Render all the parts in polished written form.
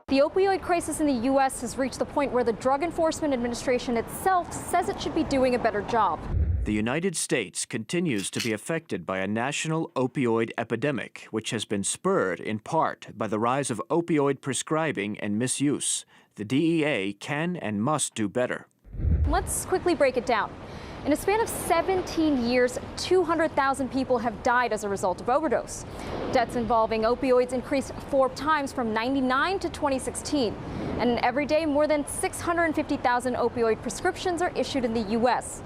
The opioid crisis in the U.S. has reached the point where the Drug Enforcement Administration itself says it should be doing a better job. The United States continues to be affected by a national opioid epidemic, which has been spurred in part by the rise of opioid prescribing and misuse. The DEA can and must do better. Let's quickly break it down. In a span of 17 years, 200,000 people have died as a result of overdose. Deaths involving opioids increased 4 times from '99 to 2016. And every day, more than 650,000 opioid prescriptions are issued in the U.S.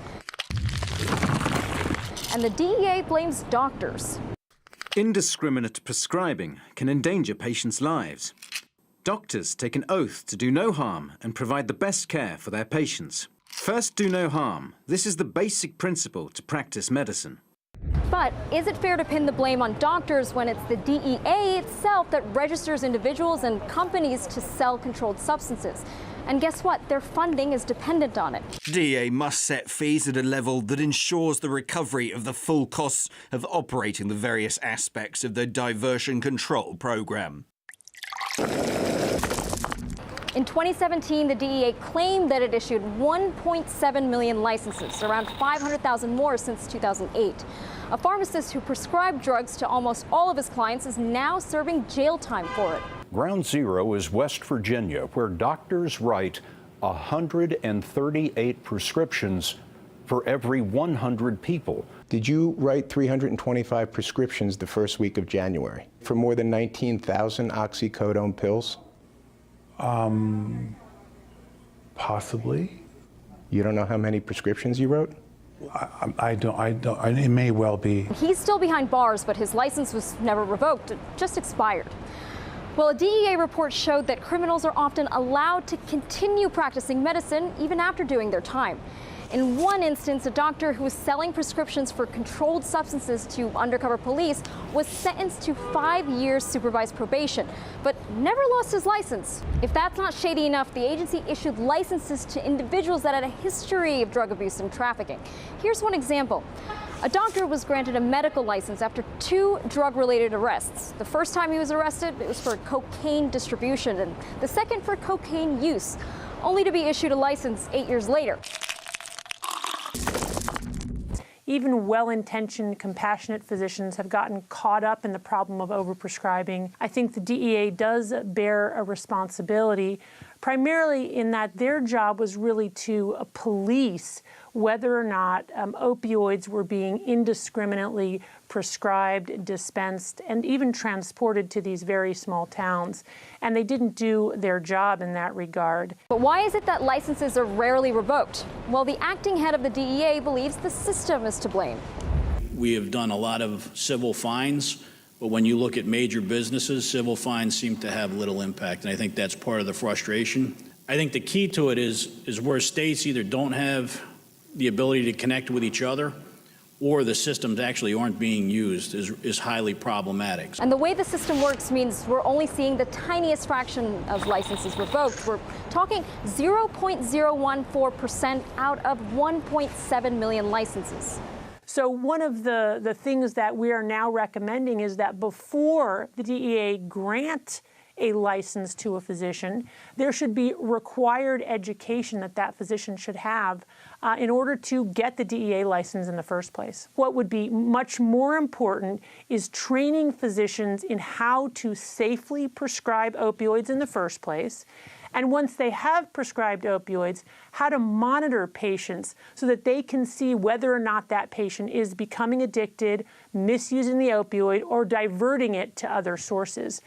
And the DEA blames doctors. Indiscriminate prescribing can endanger patients' lives. Doctors take an oath to do no harm and provide the best care for their patients. First, do no harm. This is the basic principle to practice medicine. But is it fair to pin the blame on doctors when it's the DEA itself that registers individuals and companies to sell controlled substances? And guess what? Their funding is dependent on it. DEA must set fees at a level that ensures the recovery of the full costs of operating the various aspects of the diversion control program. In 2017, the DEA claimed that it issued 1.7 million licenses, around 500,000 more since 2008. A pharmacist who prescribed drugs to almost all of his clients is now serving jail time for it. Ground zero is West Virginia, where doctors write 138 prescriptions for every 100 people. Did you write 325 prescriptions the first week of January for more than 19,000 oxycodone pills? Possibly. You don't know how many prescriptions you wrote? I don't. It may well be. He's still behind bars, but his license was never revoked. It just expired. Well, a DEA report showed that criminals are often allowed to continue practicing medicine even after doing their time. In one instance, a doctor who was selling prescriptions for controlled substances to undercover police was sentenced to 5 years supervised probation, but never lost his license. If that's not shady enough, the agency issued licenses to individuals that had a history of drug abuse and trafficking. Here's one example. A doctor was granted a medical license after 2 drug-related arrests. The first time he was arrested, it was for cocaine distribution, and the second for cocaine use, only to be issued a license 8 years later. Even well-intentioned, compassionate physicians have gotten caught up in the problem of overprescribing. I think the DEA does bear a responsibility, primarily in that their job was really to police whether or not opioids were being indiscriminately prescribed, dispensed, and even transported to these very small towns. And they didn't do their job in that regard. But why is it that licenses are rarely revoked? Well, the acting head of the DEA believes the system is to blame. We have done a lot of civil fines, but when you look at major businesses, civil fines seem to have little impact, and I think that's part of the frustration. I think the key to it is where states either don't have the ability to connect with each other, or the systems actually aren't being used is highly problematic. And the way the system works means we're only seeing the tiniest fraction of licenses revoked. We're talking 0.014% out of 1.7 million licenses. So one of the things that we are now recommending is that before the DEA grant a license to a physician, there should be required education that physician should have in order to get the DEA license in the first place. What would be much more important is training physicians in how to safely prescribe opioids in the first place, and once they have prescribed opioids, how to monitor patients so that they can see whether or not that patient is becoming addicted, misusing the opioid, or diverting it to other sources.